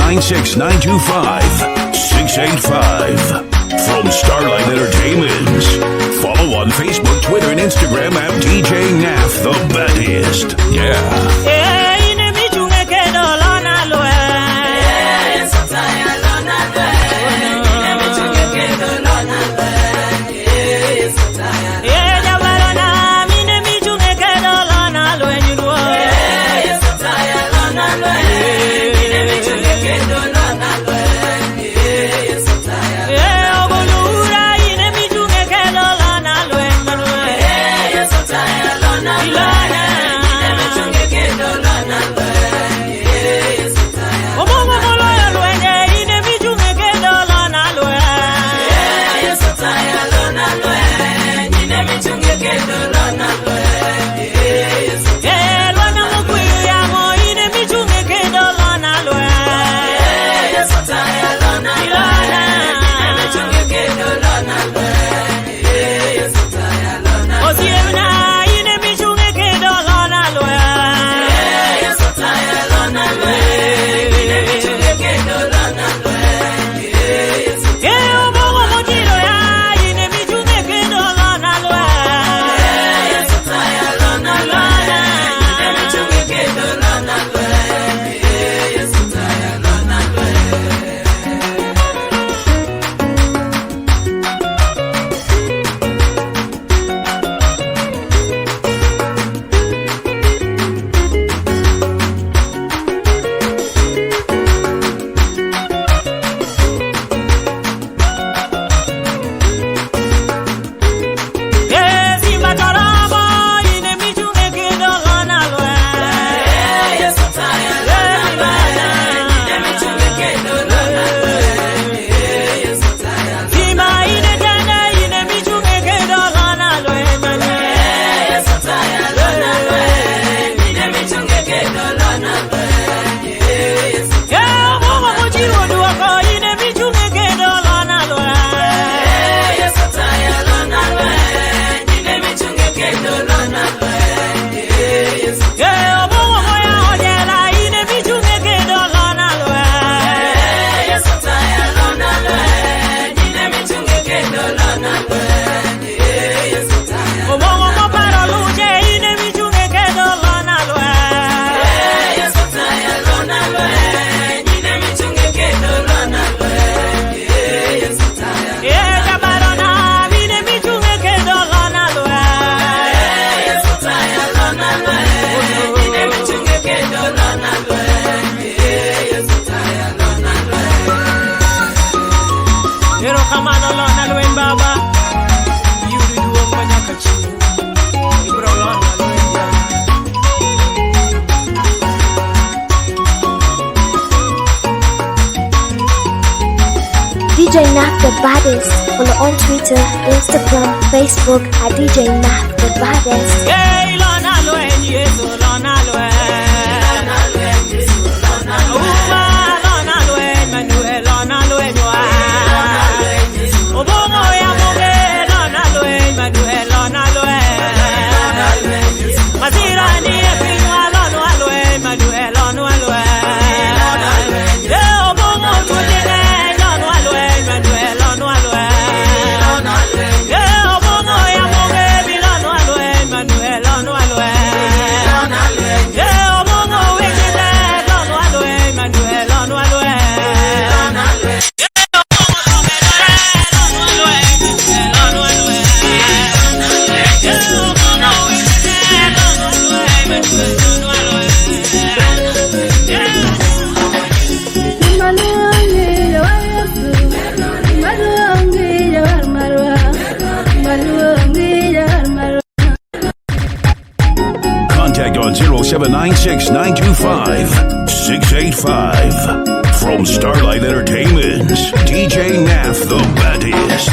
796-925-685. From Starlight Entertainment. Follow on Facebook, Twitter, and Instagram at DJ Naf the Baddest. Yeah. DJ Naf the Baddest. Follow on Twitter, Instagram, Facebook at DJ Naf the Baddest. Hey, Lona Luen, yes, Lona Luen. Lona Luen, yes, Lona Luen. Lona Luen, Manuel, Lona Luen, Lona Luen, yes. Obomo ya moge, Lona Luen, Manuel, Lona Luen. Lona Luen, yes. Masira ni efinwa, Lona Luen, Manuel, Lona Luen. Lona Luen, yes. Obomo tujene, Lona Luen, Manuel, Lona Luen. Lona Luen, yes. Obomo ya moge, Lona Luen, Manuel, Lona Luen. Lona Luen, yes. Obomo wekile, Lona Luen, Manuel, Lona Luen. Lona Luen. Contact on 0796-925-685. From Starlight Entertainment, DJ Naf the Baddest.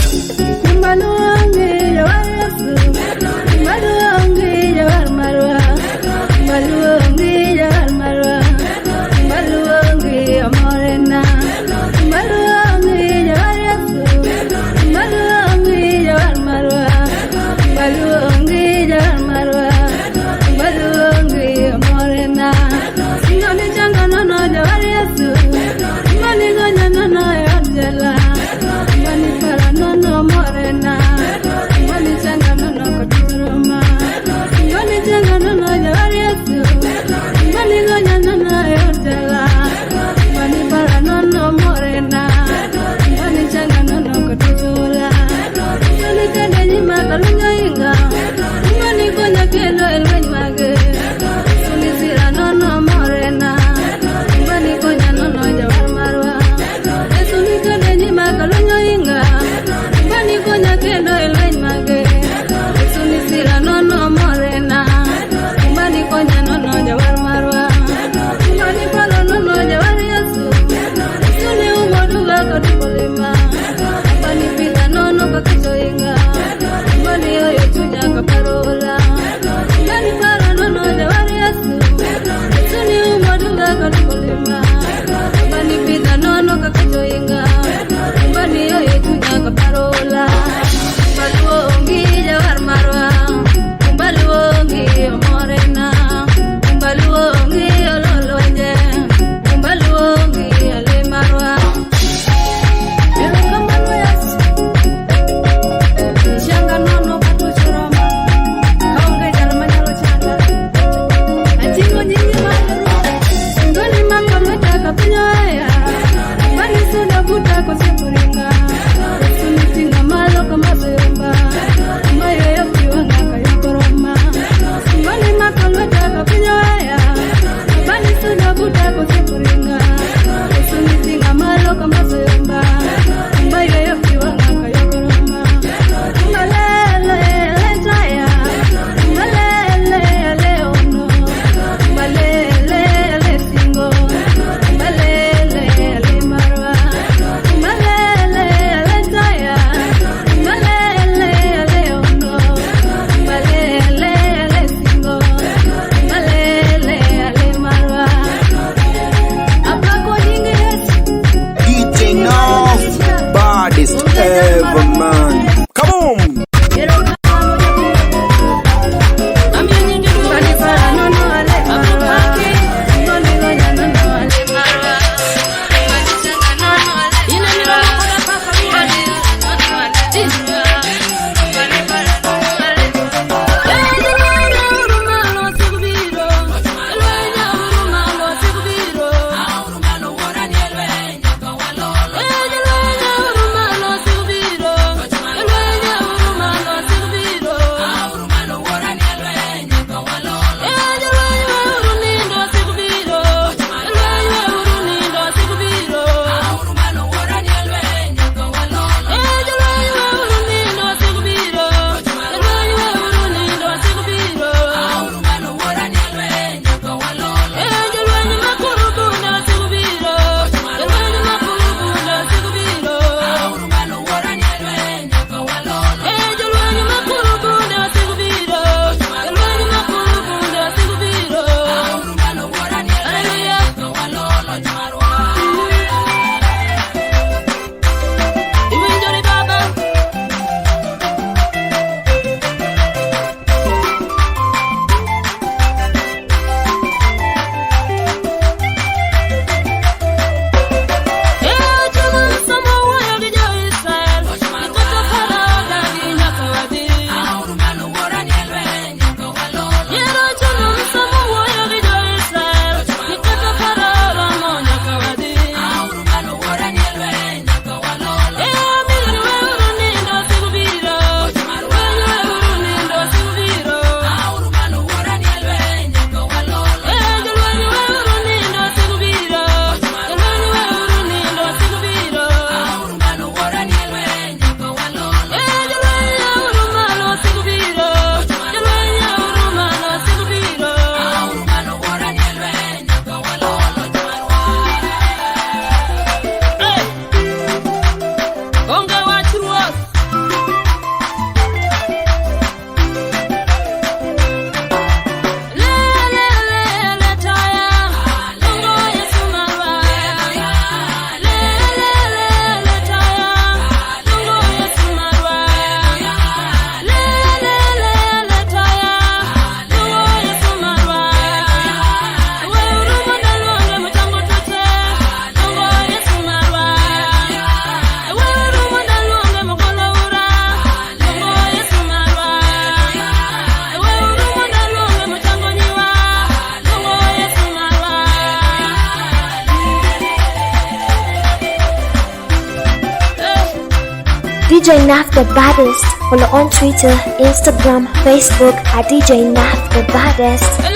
DJ Naf the Baddest. Follow on Twitter, Instagram, Facebook at DJ Naf the Baddest.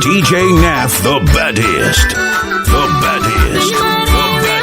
DJ Naf the Baddest. The Baddest. The Baddest.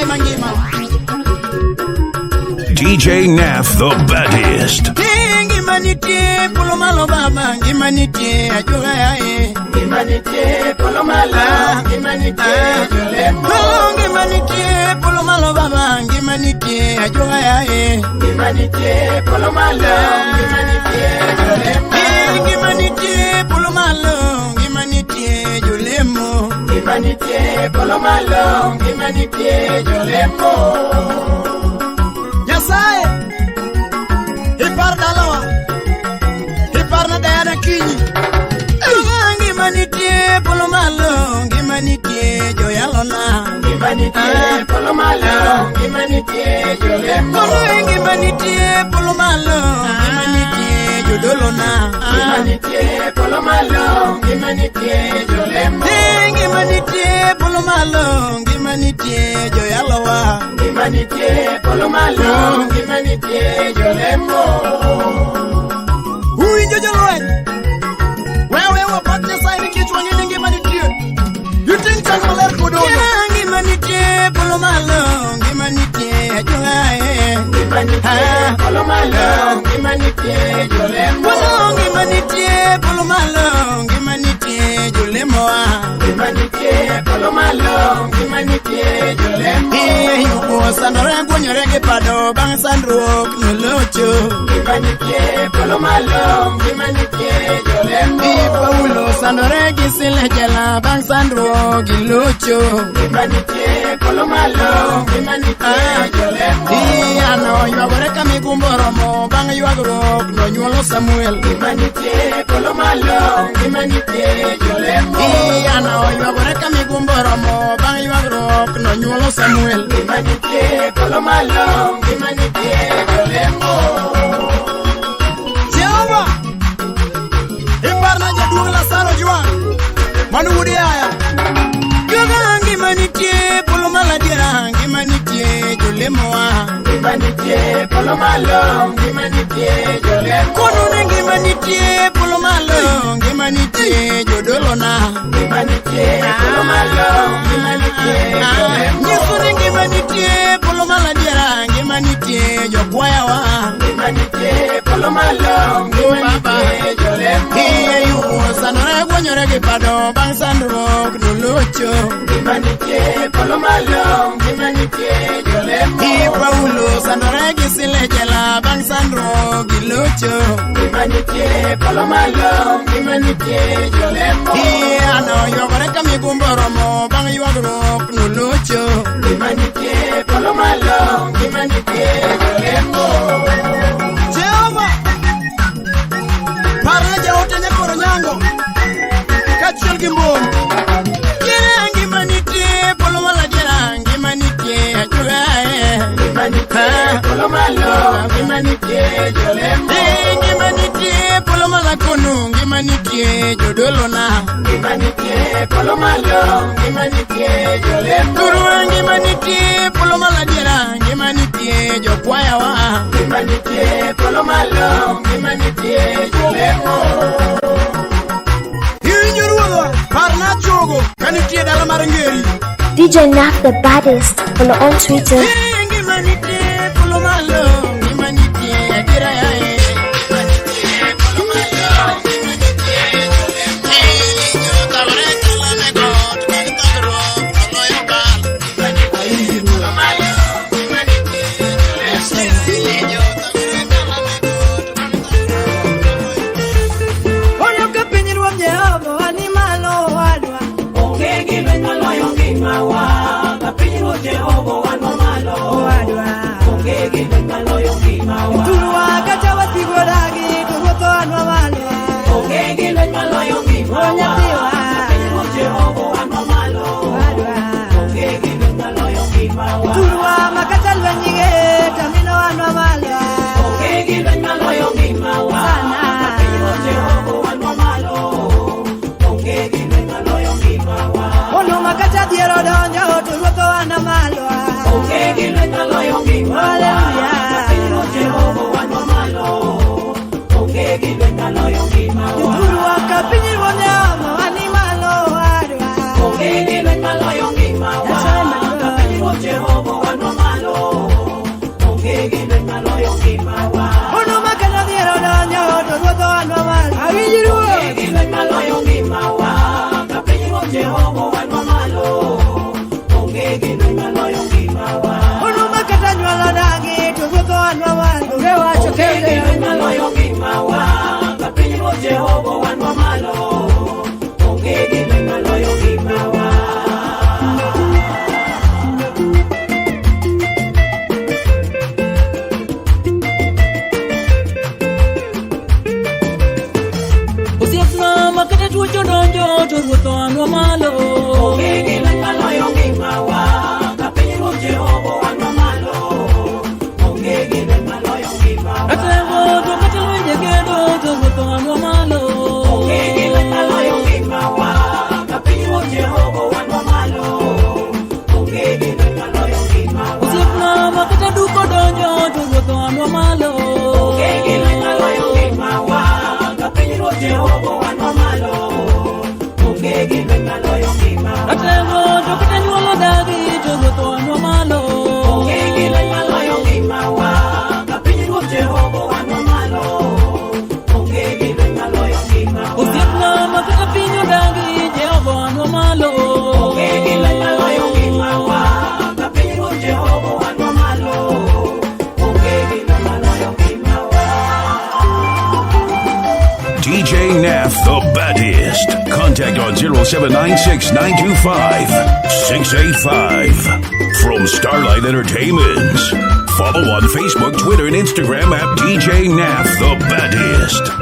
Nyasaye mangima. DJ Naf the baddest. Ngimanitie polomalo baba, ngimanitie ajoga yae. Ngimanitie polomalo, ngimanitie jolemo. Ngimanitie polomalo baba, ngimanitie ajoga yae. Ngimanitie polomalo, ngimanitie jolemo. Ngimanitie polomalo, ngimanitie jolemo. Ngimanitie polomalo, ngimanitie jolemo. Nyasaye Hipar dalawa Hipar na dayana kinyi Ngimanitie polomalo Ngimanitie joyalona Ngimanitie polomalo Ngimanitie jolemo Ngimanitie polomalo Ngimanitie jodolona Ngimanitie polomalo Ngimanitie jolemo Ngimanitie polomalo Ngimanitie joyalowa Ngimanitie polomalo Ngimanitie jolemo Uinjo jolweny Wewe wapak Nyasaye nikech wang'eni ngimanitie Yuting chang maler kodono Ngimanitie polomalo Ngimanitie ajogae Ngimanitie polomalo Ngimanitie jolemo Ngimanitie polomalo Ngimanitie jolemo Ngimanitie polomalo Ngimanitie jolemo Yuko sandore gwonyore gi pado bang' sandruok nolocho Ngimanitie polomalo Ngimanitie jolemo Paulo sandore gi sile jela bang' sandruok gilocho Ngimanitie polomalo Ngimanitie jolemo Ano ywagore ka migumbo romo bang' ywagruok nonyuolo Samuel Ngimanitie polomalo Ngimanitie jolemo Ano ywagore ka migumbo romo bang' ywagruok nonyuolo Samuel Ngimanitie polomalo Ngimanitie jolemo Jehova Iparna jaduong' Lazaro Juan Manu wudi aya Yoga ngimanitie polomalo diera Ngimanitie jolemo Ngimanitie polomalo Ngimanitie jolemo Kono ngimanitie polomalo Ngimanitie jodolona Ngimanitie polomalo Ngimanitie jolemo Nyesu ngimanitie polomalo diera Ngimanitie jokwayawa Ngimanitie polomalo Ngimanitie jolemo Yuko sanore gwonyore gi pado bang' sandruok nolocho Ngimanitie polomalo Ngimanitie jolemo Paulo sandore gi sile jela bang' sandruok gilocho Ngimanitie polomalo Ngimanitie jolemo Ano ywagore ka migumbo romo bang' ywagruok nolocho Ngimanitie polomalo Ngimanitie jolemo Jehova Parna jaote nyakoro nyango Kachiel gi mbon Ngimanitie polomalo diera Ngimanitie ajogae Ngimanitie polomalo Ngimanitie jolemo Ngimanitie polomalo kono Ngimanitie jodolona Ngimanitie polomalo Ngimanitie jolemo Turwa ngimanitie polomalo diera Ngimanitie jokwayawa Ngimanitie polomalo Ngimanitie jolemo Ruodwa parna chogo kanitie dala mar ngeri DJ Naf the baddest. Follow on Twitter. Ngimanitie polomalo Ngimanitie adira yae Jehovah Contact on 0796-925-685. From Starlight Entertainments. Follow on Facebook, Twitter, and Instagram at DJ Naf the Baddest.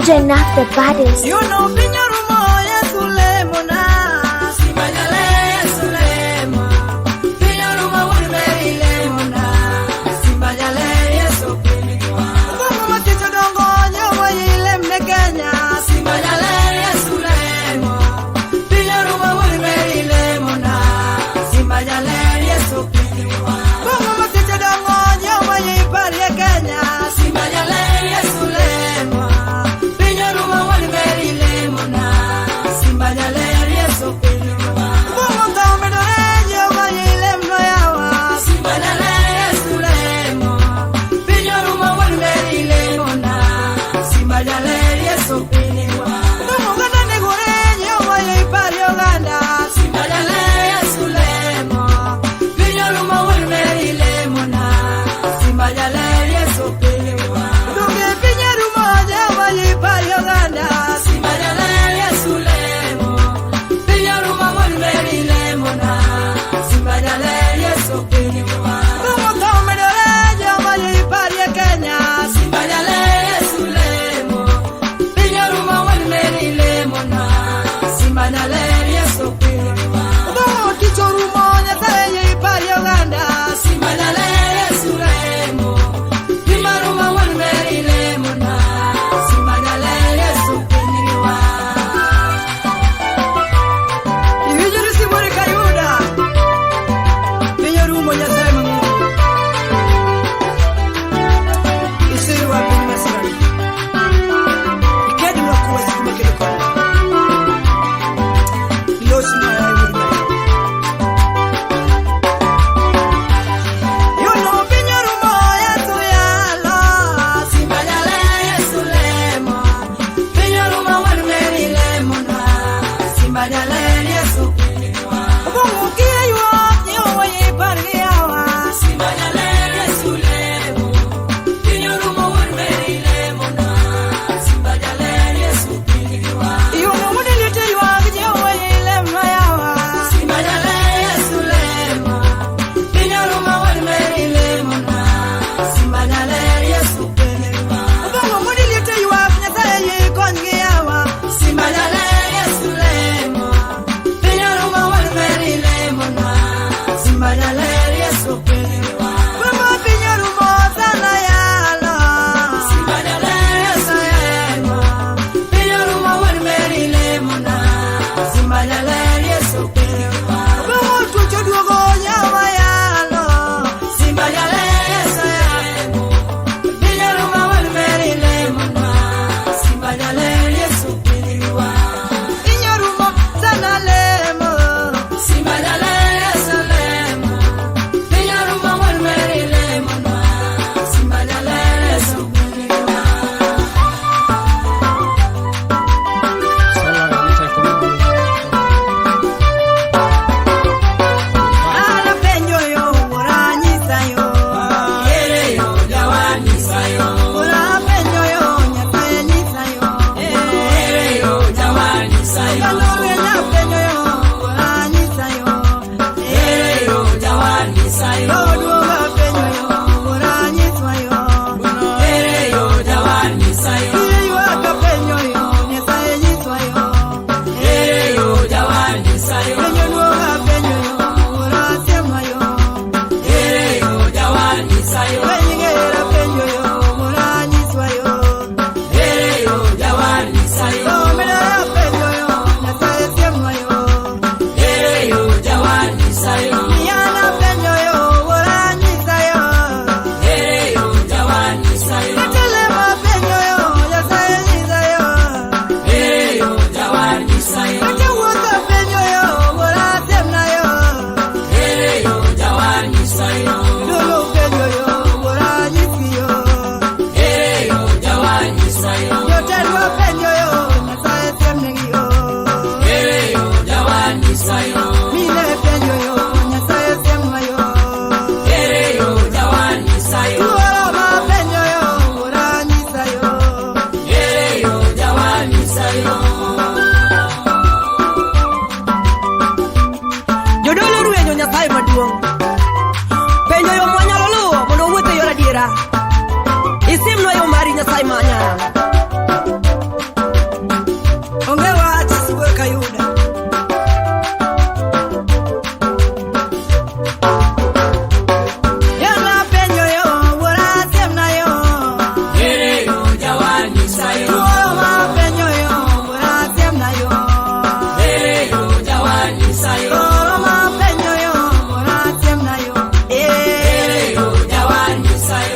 DJ Naf the Baddest. You know, Simba ya leye sulema, piña ruma wali meri lemona.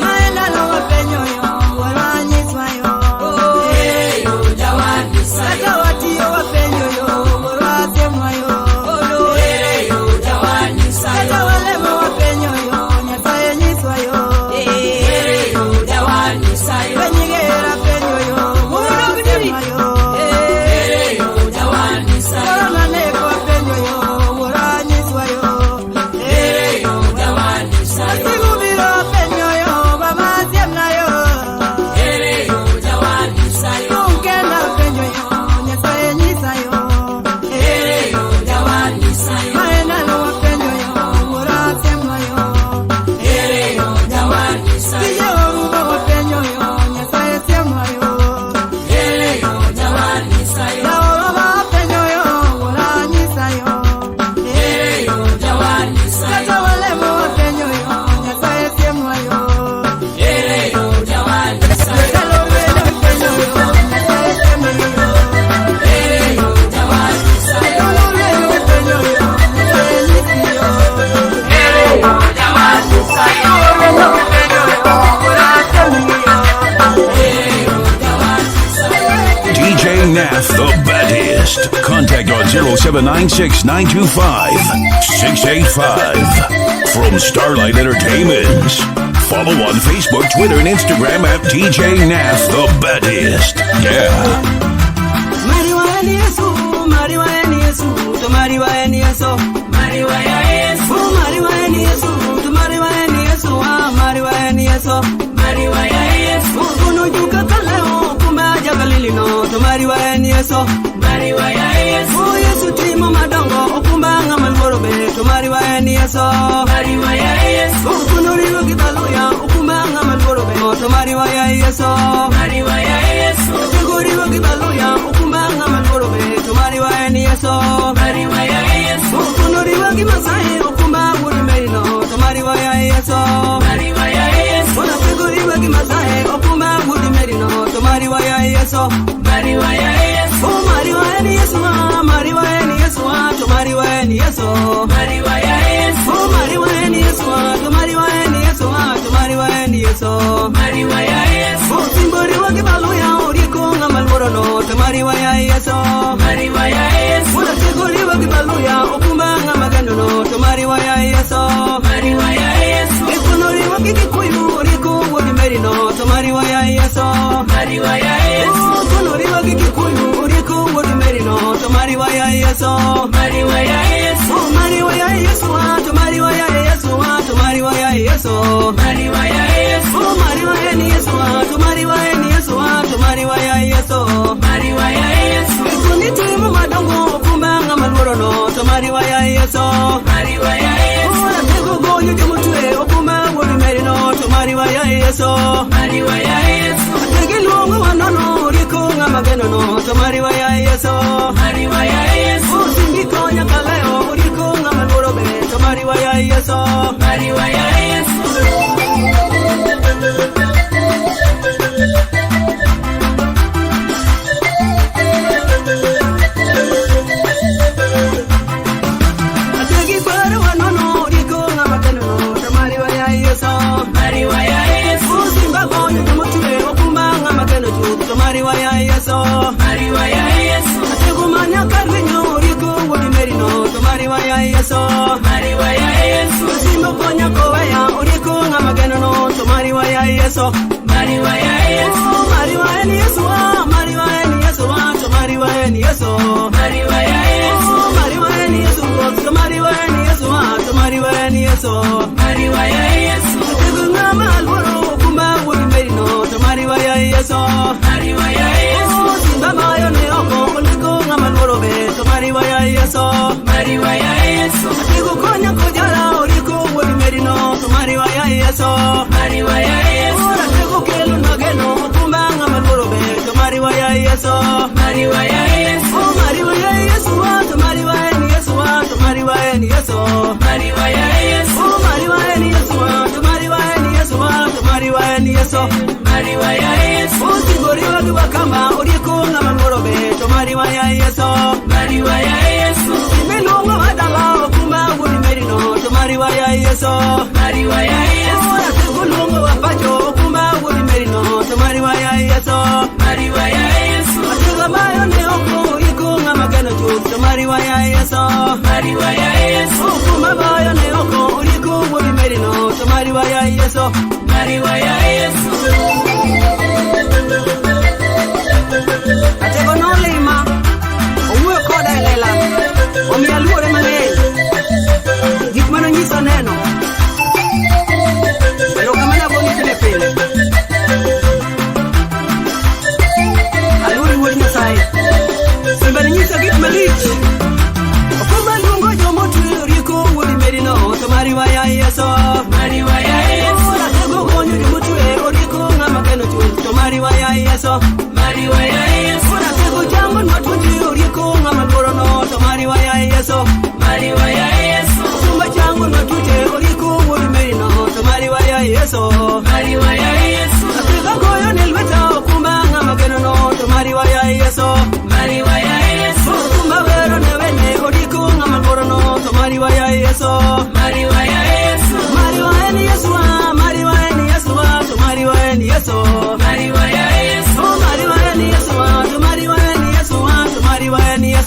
Maenda lo penyo yo, wala nyiswa yo. 796-925-685. From Starlight Entertainments. Follow on Facebook, Twitter, and Instagram at DJ Nath the Baddest. Yeah.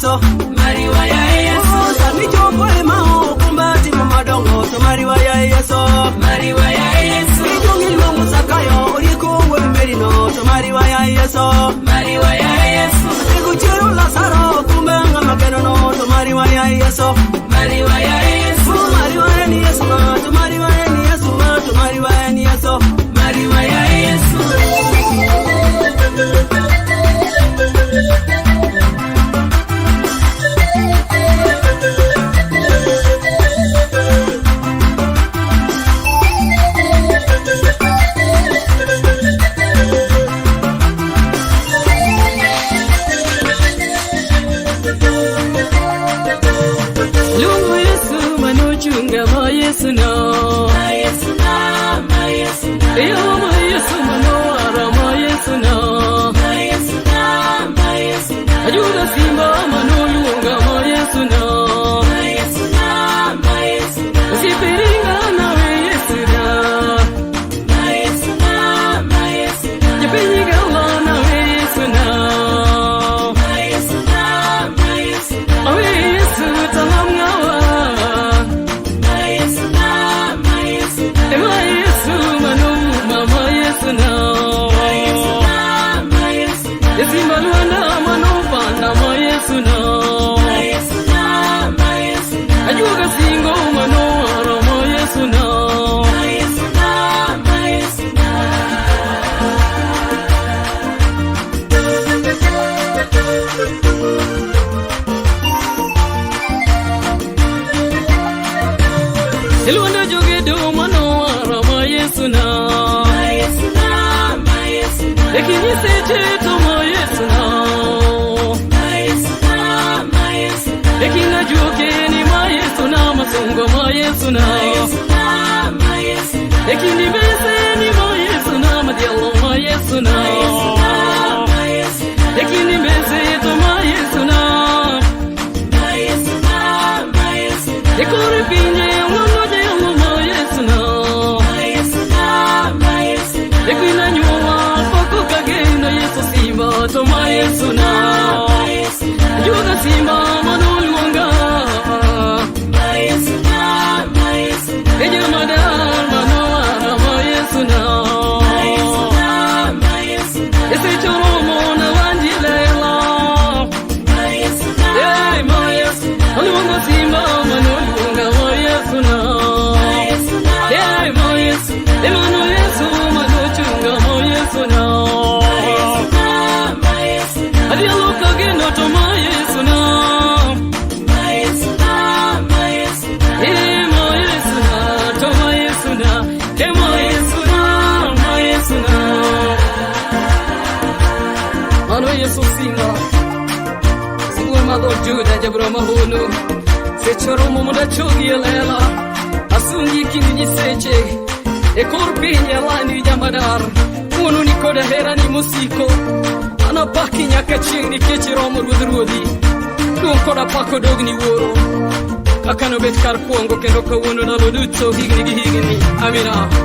Yesu, mariwa ya Yesu. Sami chokole mao kumbati mamadongo to mariwa ya Yesu, mariwa ya Yesu. Ijongi lungu sakayo uriko merino to mariwa ya Yesu, mariwa ya Yesu. Ikuchiru Lazaro kumbenga makenono to mariwa ya Yesu, mariwa ya Yesu. Mariwa ya Yesu to mariwa ya Yesu to mariwa ya Yesu, mariwa ya Yesu.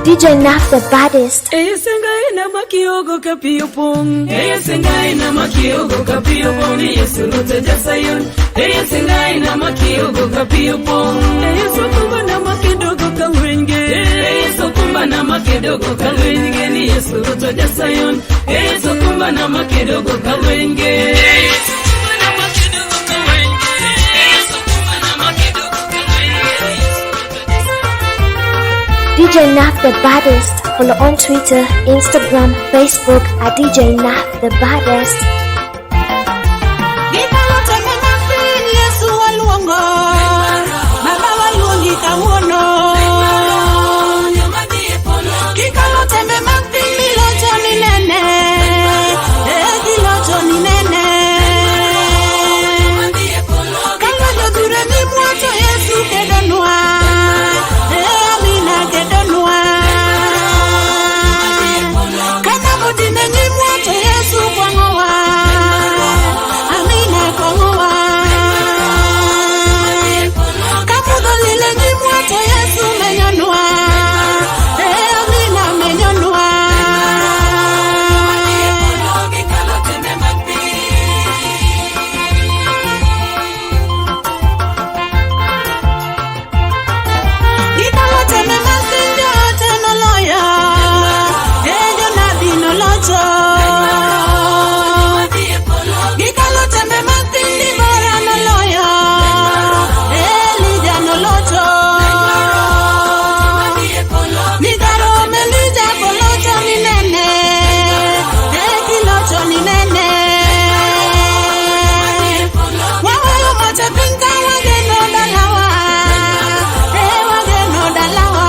DJ Naf the baddest. Esengai na makiogo kapiopong. Esengai na makiogo kapiopong. Yesu lote jasayon. Esengai na makiogo kapiopong. Yesu kumba na makidogo kalwenge. Yesu kumba na makidogo kalwenge. Ni Yesu lote jasayon. Yesu kumba na makidogo kalwenge. DJ Naf the baddest. Follow on Twitter, Instagram, Facebook at DJ Naf the baddest. Yesu kwa ngoa locho gikalo tembe mag piny bora noloyo Elija nolocho Nigaro melija kolocho ni nene kilocho ni nene wawayo mote pinka wageno dalawa wageno dalawa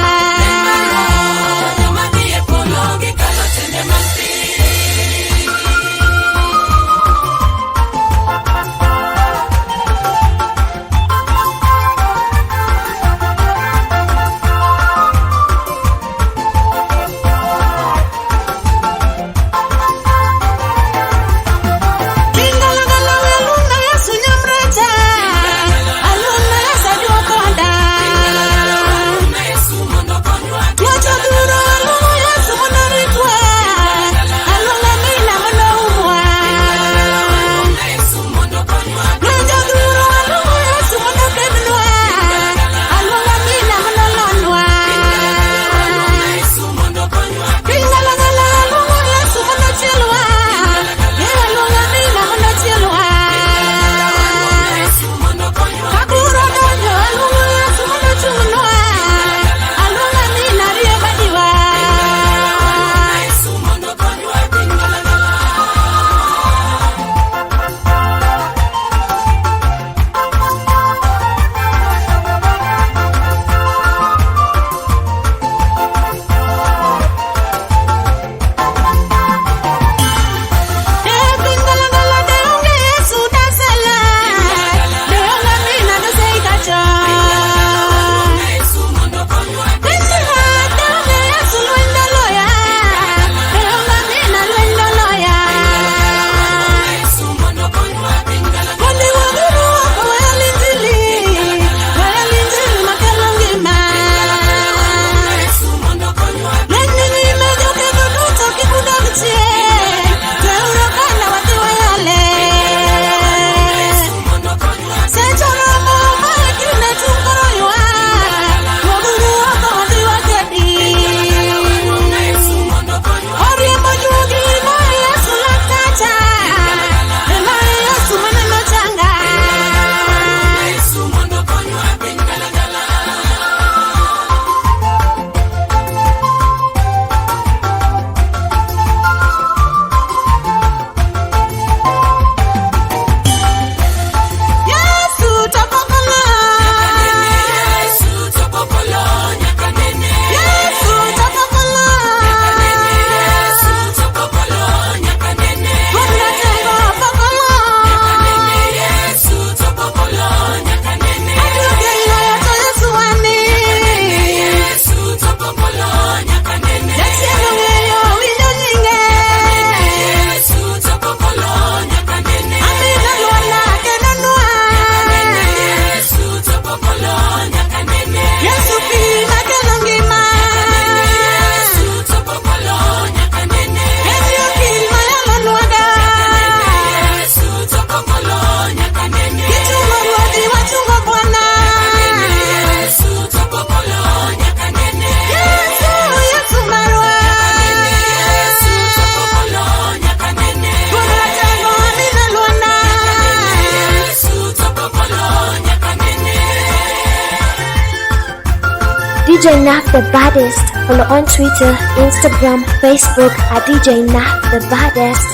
DJ Naf the Baddest. Follow on Twitter, Instagram, Facebook at DJ Naf the Baddest.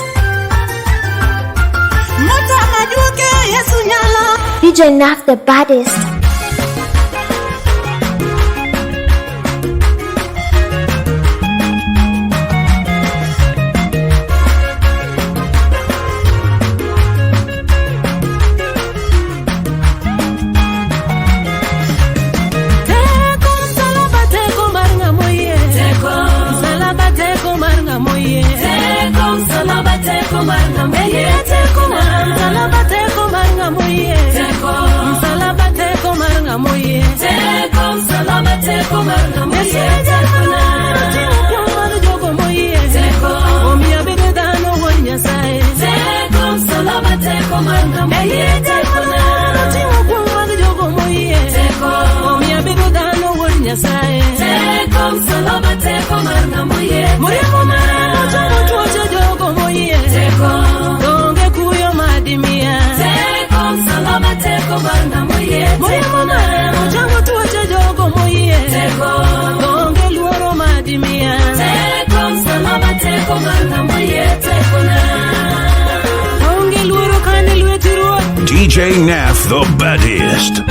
DJ Naf the Baddest. Take DJ Naf, the baddest.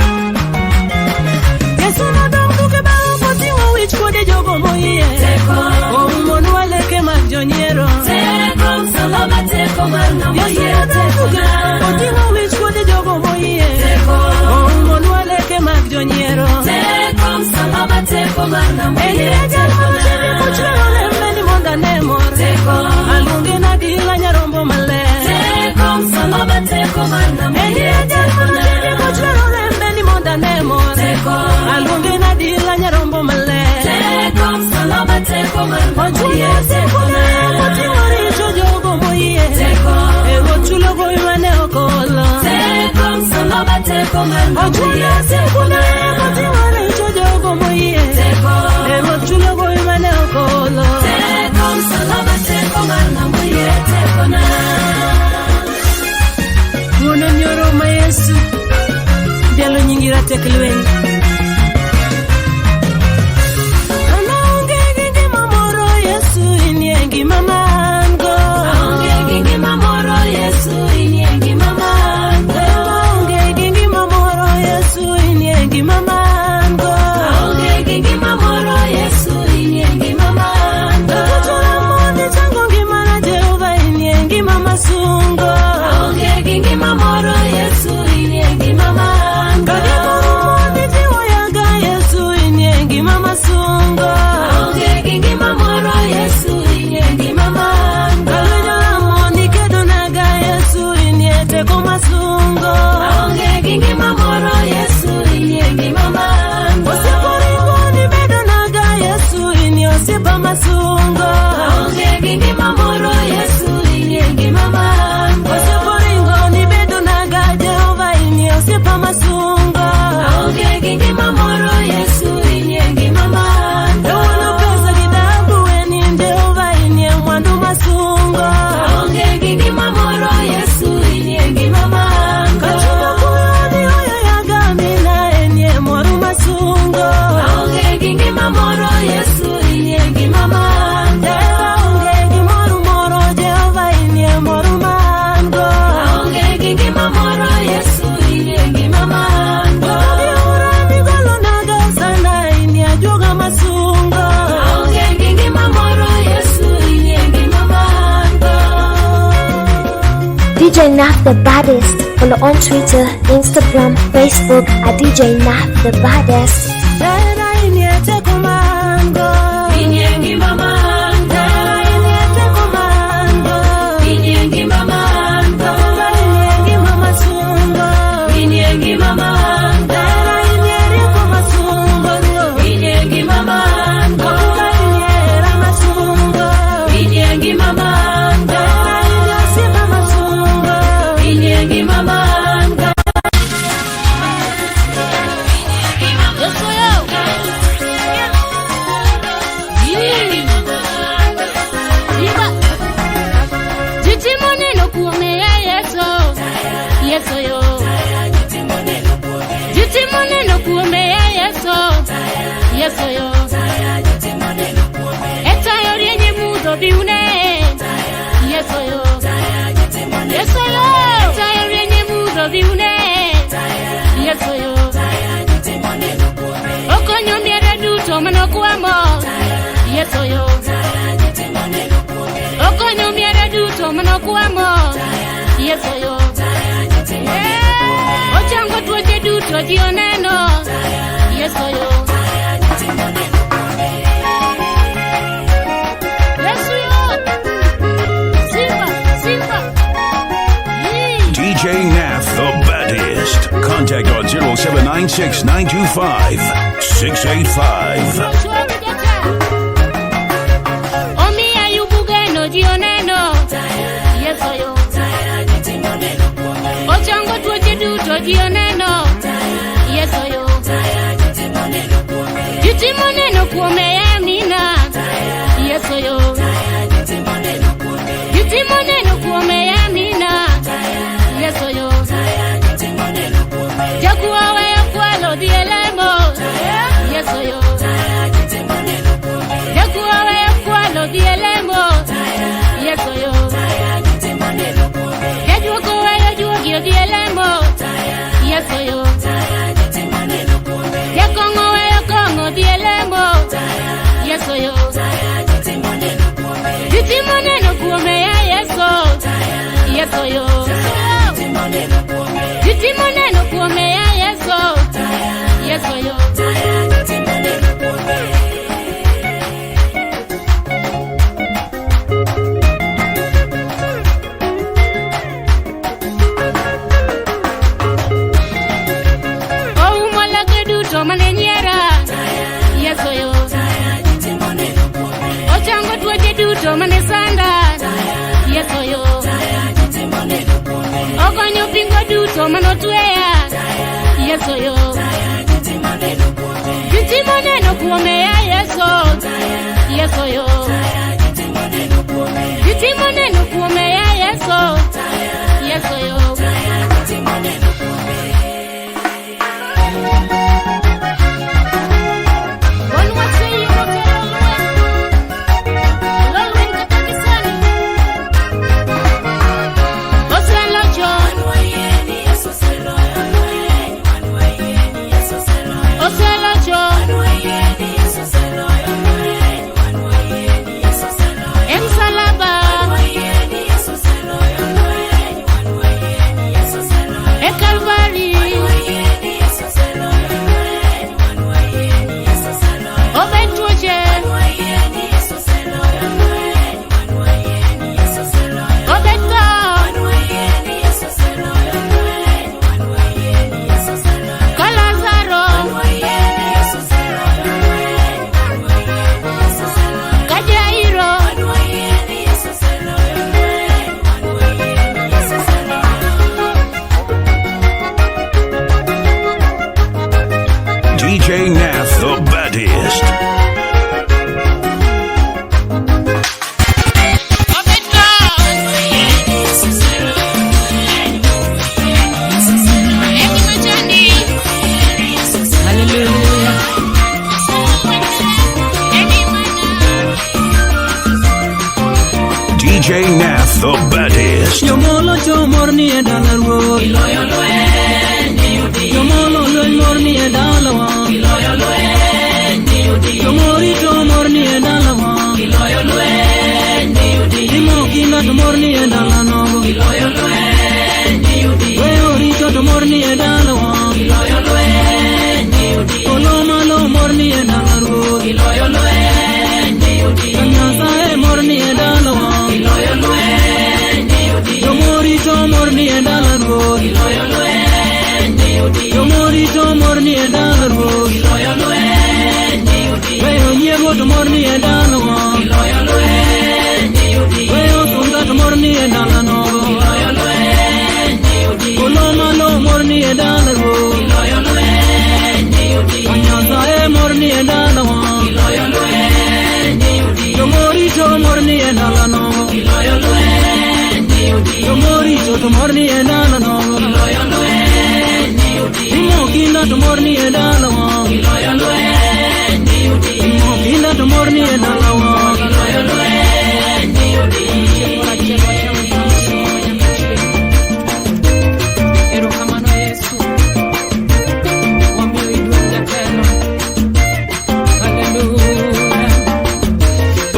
DJ Naf the baddest. Follow on Twitter, Instagram, Facebook at DJ Naf the baddest. DJ Naf, the baddest. Contact on 0796 925 685. Yeso yo Jitimone nukume ya Yeso Yeso yo DJ Nath, the baddest. DJ Nath, the baddest. Yomolo chomorni edalarwo Yomolo morni edalawa Yomori chomorni edalawa Imokina chomorni edalanogo Weori chomorni edalawa Olomalo morni edalarwo Kanyasae morni edalawa Yomori chomorni edalarwo Yomori chomorni edalarwo Weyo nyego chomorni edalawa Weyo sunga chomorni edalanogo Olomalo morni edalarwo Kanyasae morni edalawa Yomori chomorni edalanogo Yomori chomorni edalanogo Imokina chomorni edalawa Imokina chomorni edalawa Ero kamano Yesu Wambio iduja teno Hallelujah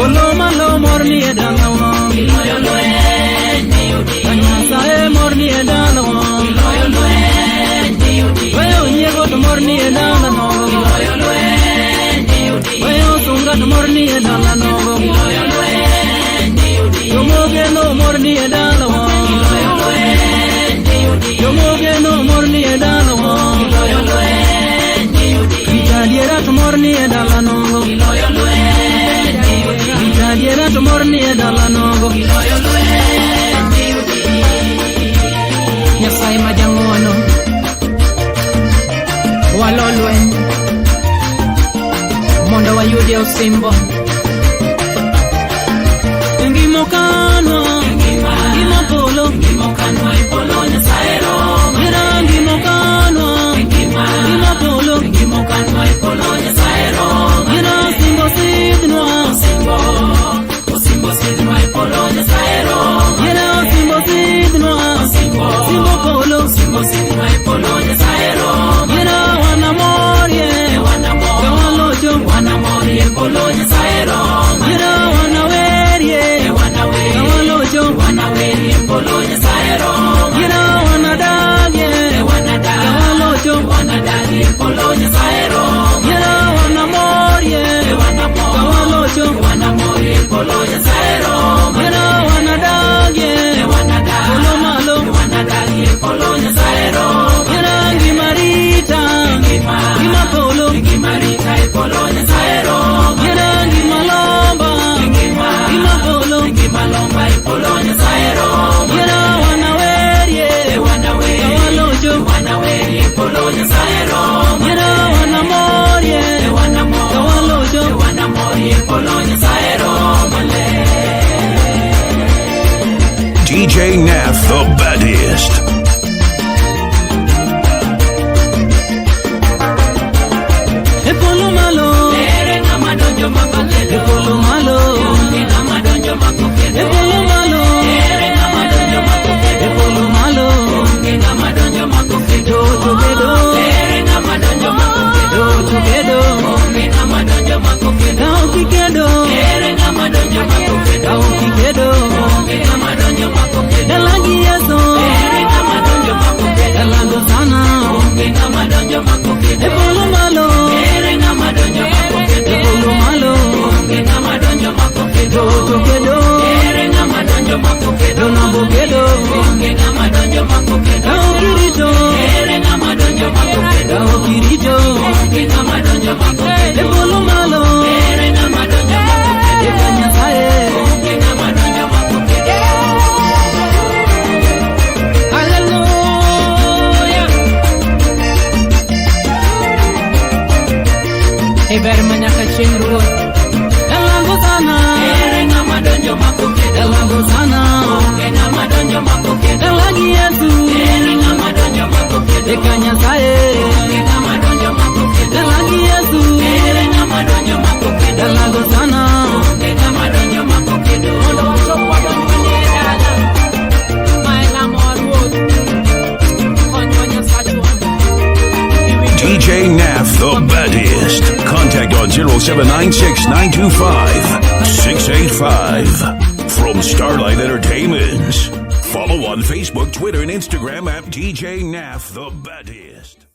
Olomalo morni edalawa Kanyasae morni edalawa Weyo nyego morni edalano Weyo sunga morni edalano Yomoge no morni edalawa Yomoge no morni edalawa Italiera morni edalano Italiera morni edalano Nyasai majangono Walolwen Mondo wayudi osimbo Ngimokanwa Ngimopolo Ngimokanwa ipolo nyasaero Ngimokanwa Ngimopolo Ngimokanwa ipolo nyasaero Simbo sidnwa Simbo sidnwa ipolo nyasaero Simbo sidnwa Simbo polo Simbo sidnwa ipolo nyasaero Wanamorie polo nyasaero wanawerie wanawerie polo nyasaero wanadagie wanadagie polo nyasaero wanamorie wanamorie polo nyasaero wanadagie polo malo wanadagie polo nyasaero ngimarita ngimapolo ngimarita polo nyasaero ngimalomba ngimapolo ngimalomba polo nyasaero wanawerie wanawerie polo nyasaero DJ Nath the baddest. Epolo malo, epolo malo, epolo malo, epolo malo, do togedo, do togedo, now kikedo, now kikedo, dalagi yeso, dalando sana, epolo malo, epolo malo, do togedo, do nabogedo, now kirito, now kirito, epolo malo, ekanya sae. Eber menyaka cingru dalam sana dalam sana dan lagi itu dekanya saya dan lagi itu dalam sana DJ Nath the baddest. Contact on 0796-925-685. From Starlight Entertainments. Follow on Facebook, Twitter, and Instagram at DJ Nath the baddest.